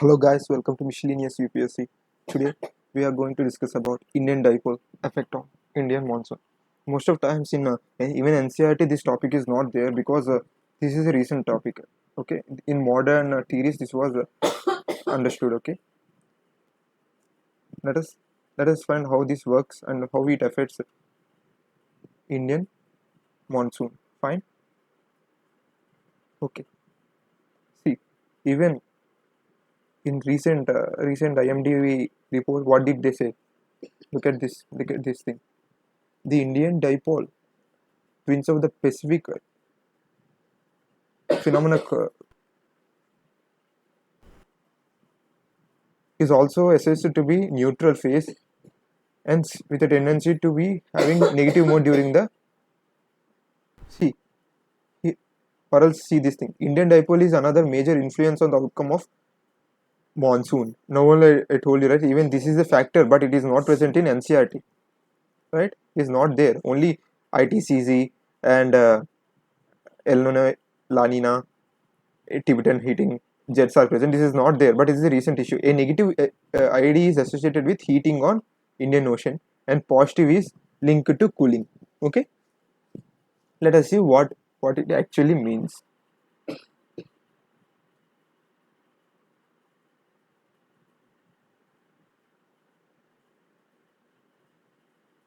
Hello guys, welcome to Miscellaneous UPSC. Today we are going to discuss about Indian dipole effect on Indian monsoon. Most of times in even NCERT this topic is not there because this is a recent topic. Okay, in modern theories this was understood. Okay, let us let us find how this works and how it affects Indian monsoon. Fine. Okay. See, even in recent IMD report, what did they say? Look at this. Look at this thing. The Indian dipole twins of the Pacific phenomena is also assessed to be neutral phase and with a tendency to be having negative mode during the see or else see this thing. Indian dipole is another major influence on the outcome of monsoon. Now only I told you, right? Even this is a factor, but it is not present in NCERT, right? It is not there. Only ITCZ and El Nino, La Nina, Tibetan heating jets are present. This is not there, but it is a recent issue. A negative ID is associated with heating on Indian Ocean, and positive is linked to cooling. Okay, let us see what it actually means.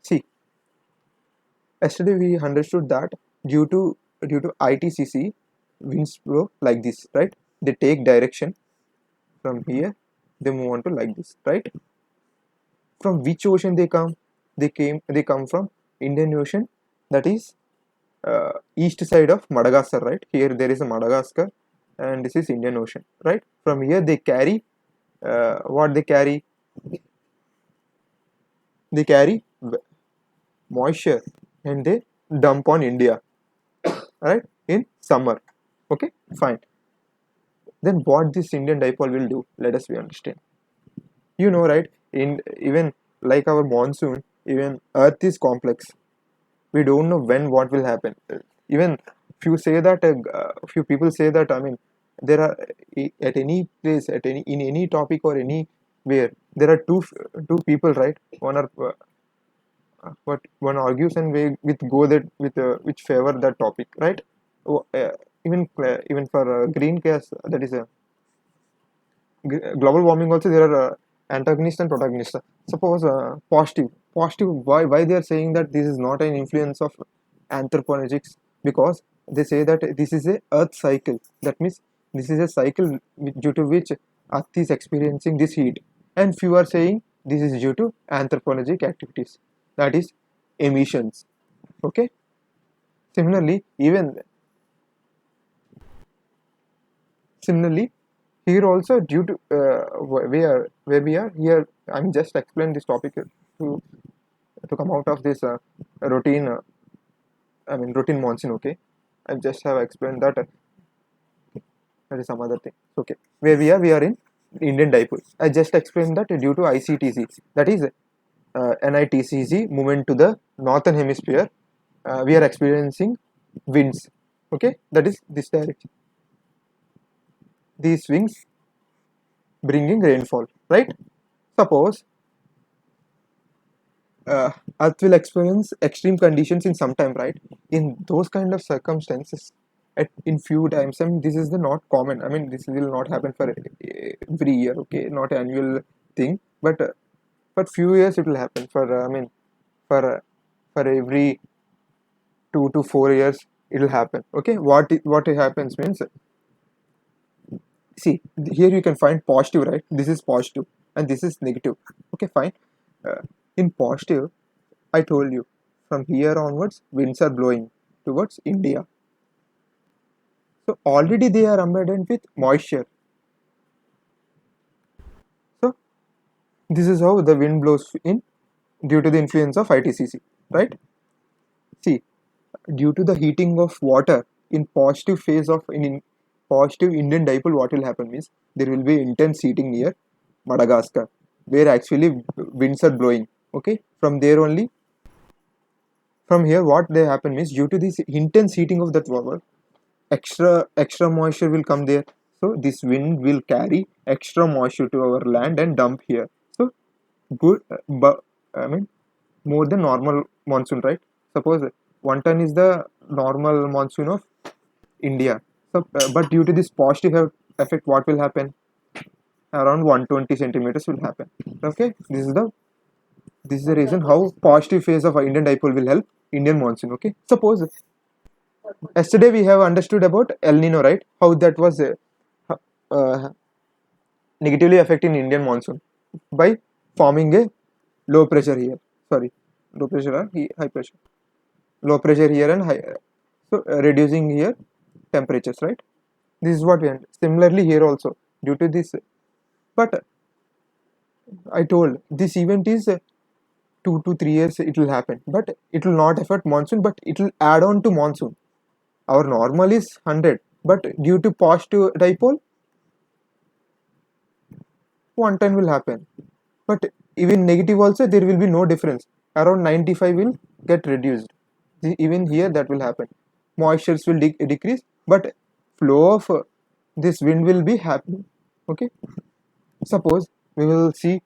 See, yesterday we understood that due to ITCC winds flow like this, right? They take direction from here, they move on to like this, right? From which ocean they come? They come from Indian Ocean, that is east side of Madagascar, right? Here there is a Madagascar, and this is Indian Ocean, right? From here they carry what they carry? They carry moisture, and they dump on India, right? In summer. Okay, fine. Then what this Indian dipole will do? Let us we understand. You know, right? In even like our monsoon, even Earth is complex. We don't know when what will happen. Even few say that few people say that, I mean, there are at any place, at any in any topic or anywhere, there are two people, right? One are but one argues and we with go that with which favor that topic, right? Even for green case, that is a global warming also, there are antagonists and protagonists. Suppose positive, why they are saying that this is not an influence of anthropologics? Because they say that this is a earth cycle. That means this is a cycle due to which earth is experiencing this heat, and few are saying this is due to anthropologic activities, that is emissions. Okay, similarly even similarly here also, due to where we are here, I'm just explain this topic to come out of this routine routine monsoon. Okay, I just have explained that that is some other thing. Okay, where we are in Indian dipole. I just explained that due to ICTC, that is NITCZ movement to the northern hemisphere, we are experiencing winds. Okay, that is this direction, these wings bringing rainfall, right? Suppose uh, Earth will experience extreme conditions in some time, right? In those kind of circumstances, in few times, I mean, this is the not common. I mean, this will not happen for every year, okay? Not annual thing, but few years it will happen. For for every 2 to 4 years, it will happen. Okay, what it happens means, see, here you can find positive, right? This is positive, and this is negative. Okay, fine. Uh, in positive, I told you from here onwards, winds are blowing towards India. So already they are embedded with moisture. So this is how the wind blows in due to the influence of ITCC, right? See, due to the heating of water in positive phase of in positive Indian dipole, what will happen is there will be intense heating near Madagascar, where actually winds are blowing. Okay, from there only, from here what they happen is due to this intense heating of that water, extra moisture will come there. So this wind will carry extra moisture to our land and dump here. So good, but I mean more than normal monsoon, right? Suppose 1 ton is the normal monsoon of India. So, but due to this positive effect, what will happen? Around 120 centimeters will happen. Okay, this is the reason how positive phase of Indian dipole will help Indian monsoon. Okay, suppose yesterday we have understood about El Nino, right? How that was uh, negatively affecting Indian monsoon by forming a low pressure here. Sorry, low pressure or high pressure. Low pressure here and high. So reducing here temperatures, right? This is what we end. Similarly here also due to this, but I told this event is 2 to 3 years it will happen, but it will not affect monsoon, but it will add on to monsoon. Our normal is 100, but due to positive dipole, 110 will happen. But even negative also there will be no difference. Around 95 will get reduced. Even here that will happen. Moistures will decrease, but flow of this wind will be happening. Okay. Suppose we will see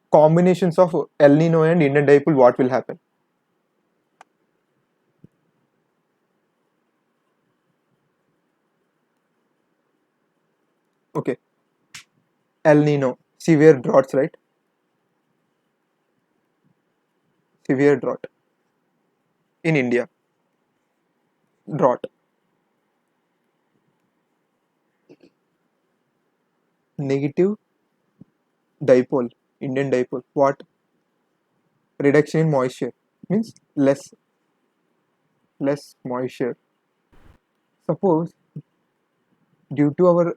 combinations of El Nino and Indian dipole. What will happen? Okay. El Nino, severe droughts, right? Severe drought in India. Drought. Negative dipole. Indian dipole. What? Reduction in moisture means less moisture. Suppose due to our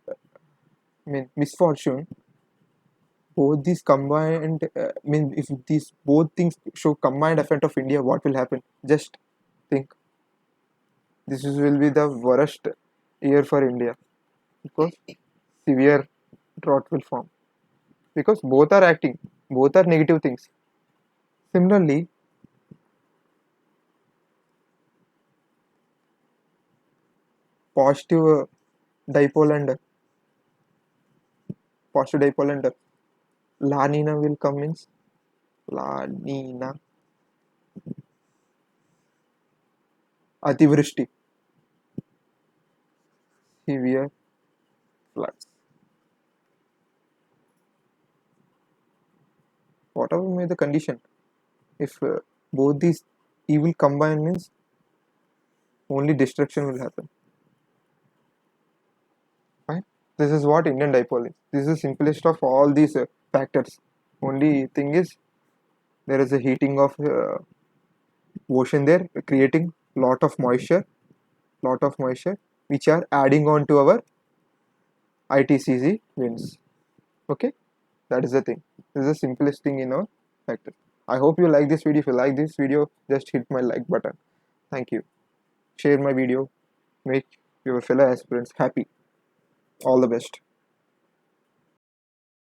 misfortune, both these combined if these both things show combined effect of India, what will happen? Just think. Will be the worst year for India because severe drought will form because both are acting, both are negative things. Similarly, positive dipole and positive dipole and La Nina will come means La Nina Ativrishti, severe floods. Whatever may the condition, if both these evil combine means only destruction will happen. Right? This is what Indian dipole is. This is the simplest of all these factors. Only thing is there is a heating of ocean there, creating lot of moisture, which are adding on to our ITCZ winds. Okay, that is the thing. This is the simplest thing in our factor. I hope you like this video. If you like this video, just hit my like button. Thank you. Share my video. Make your fellow aspirants happy. All the best.